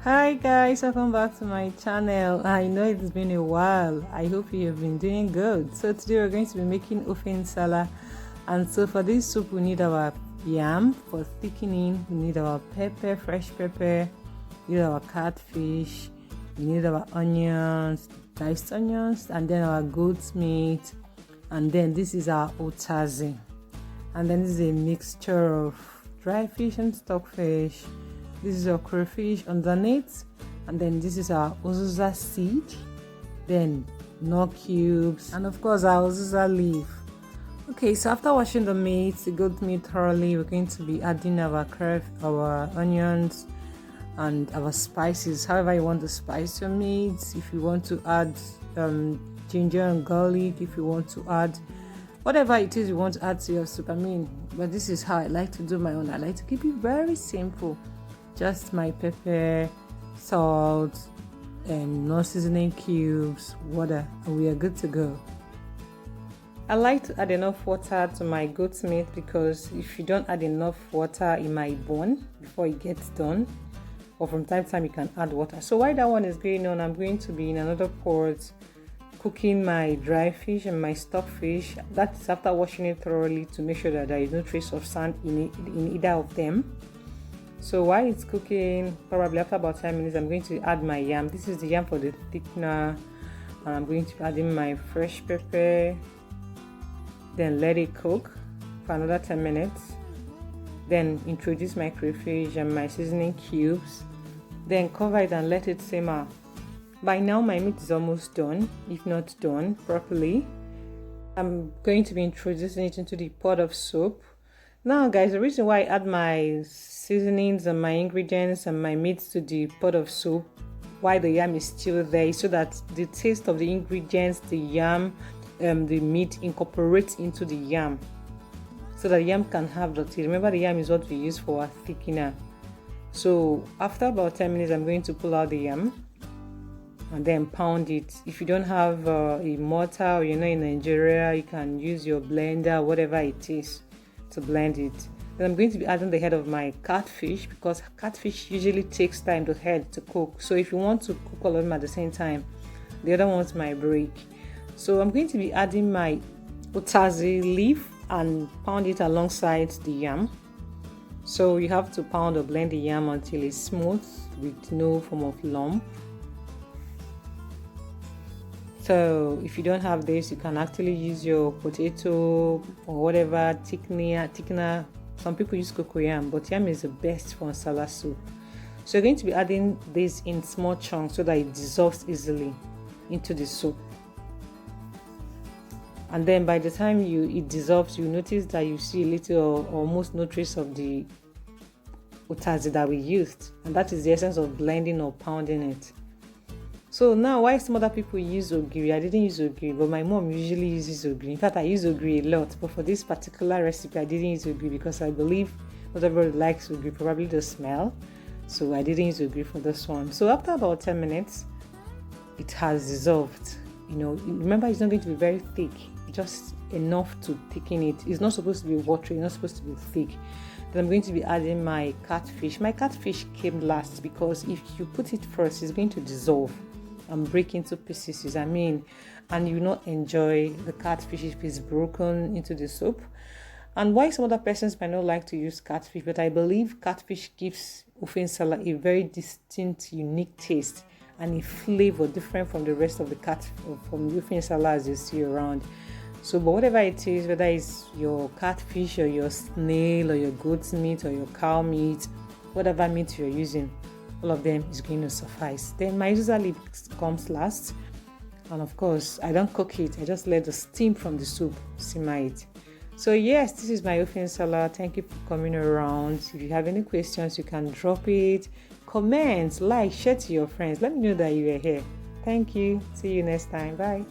Hi guys, welcome back to my channel. I know it's been a while. I hope you have been doing good. So today we're going to be making OFE NSALA, and so for this soup we need our yam. For thickening we need our pepper, fresh pepper, we need our catfish, we need our onions, diced onions, and then our goat's meat, and then this is our Utazi, and then this is a mixture of dry fish and stockfish. This is our crayfish underneath, and then this is our Uziza seed, then nut cubes, and of course our Uziza leaf. Okay, so after washing the meat, the goat meat thoroughly, we're going to be adding our onions and our spices. However you want to spice your meat. If you want to add ginger and garlic, if you want to add whatever it is you want to add to your soup, but this is how I like to do my own. I like to keep it very simple. Just my pepper, salt, and no seasoning cubes, water, and we are good to go. I like to add enough water to my goat's meat because if you don't add enough water, it might burn before it gets done. Or from time to time, you can add water. So while that one is going on, I'm going to be in another pot cooking my dry fish and my stockfish. That's after washing it thoroughly to make sure that there is no trace of sand in either of them. So while it's cooking, probably after about 10 minutes, I'm going to add my yam. This is the yam for the thickener, and I'm going to add in my fresh pepper, then let it cook for another 10 minutes, then introduce my crayfish and my seasoning cubes, then cover it and let it simmer. By now my meat is almost done, if not done properly. I'm going to be introducing it into the pot of soup. Now guys, the reason why I add my seasonings and my ingredients and my meats to the pot of soup while the yam is still there is so that the taste of the ingredients, the yam, the meat incorporates into the yam, so that the yam can have the taste. Remember, the yam is what we use for our thickener. So after about 10 minutes, I'm going to pull out the yam and then pound it. If you don't have a mortar, or you're not in Nigeria, you can use your blender, whatever it is, to blend it. Then I'm going to be adding the head of my catfish, because catfish usually takes time to head to cook. So if you want to cook all of them at the same time, the other ones might break. So I'm going to be adding my Utazi leaf and pound it alongside the yam. So you have to pound or blend the yam until it's smooth with no form of lump. So if you don't have this, you can actually use your potato or whatever thickener. Some people use cocoyam, but yam is the best for nsala soup. So you're going to be adding this in small chunks so that it dissolves easily into the soup. And then by the time it dissolves, you notice that you see a little or almost no trace of the Utazi that we used, and that is the essence of blending or pounding it. So now, why some other people use Ogiri? I didn't use Ogiri, but my mom usually uses Ogiri. In fact, I use Ogiri a lot, but for this particular recipe, I didn't use Ogiri because I believe not everybody likes Ogiri, probably the smell. So I didn't use Ogiri for this one. So after about 10 minutes, it has dissolved. Remember, it's not going to be very thick, just enough to thicken it. It's not supposed to be watery, it's not supposed to be thick. Then I'm going to be adding my catfish. My catfish came last because if you put it first, it's going to dissolve and break into pieces, and you will not enjoy the catfish if it's broken into the soup. And why some other persons might not like to use catfish, but I believe catfish gives OFE NSALA a very distinct, unique taste and a flavor different from the rest of the from the OFE NSALA as you see around. So, but whatever it is, whether it's your catfish or your snail or your goat's meat or your cow meat, whatever meat you're using, all of them is going to suffice. Then my Uziza leaf comes last, and of course I don't cook it, I just let the steam from the soup simmer it. So yes, this is my OFE NSALA. Thank you for coming around. If you have any questions, you can drop it, comment, like, share to your friends. Let me know that you are here. Thank you. See you next time. Bye.